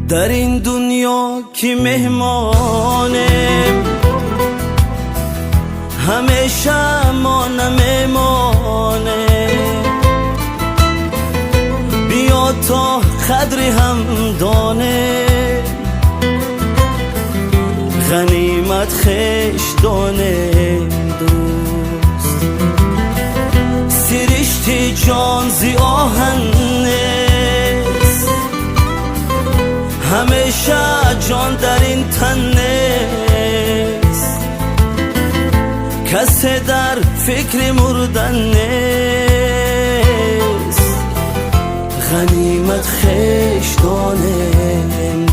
در این دنیا کی مهمانه، همیشه ما نمیمانه. بیا تا قدری هم دانه، غنیمت خش دانه دوست. سرشت جان زی آهن نیست، همیشه جان در این تن نیست. کسی در فکر مردن نیست، غنیمت خش دانه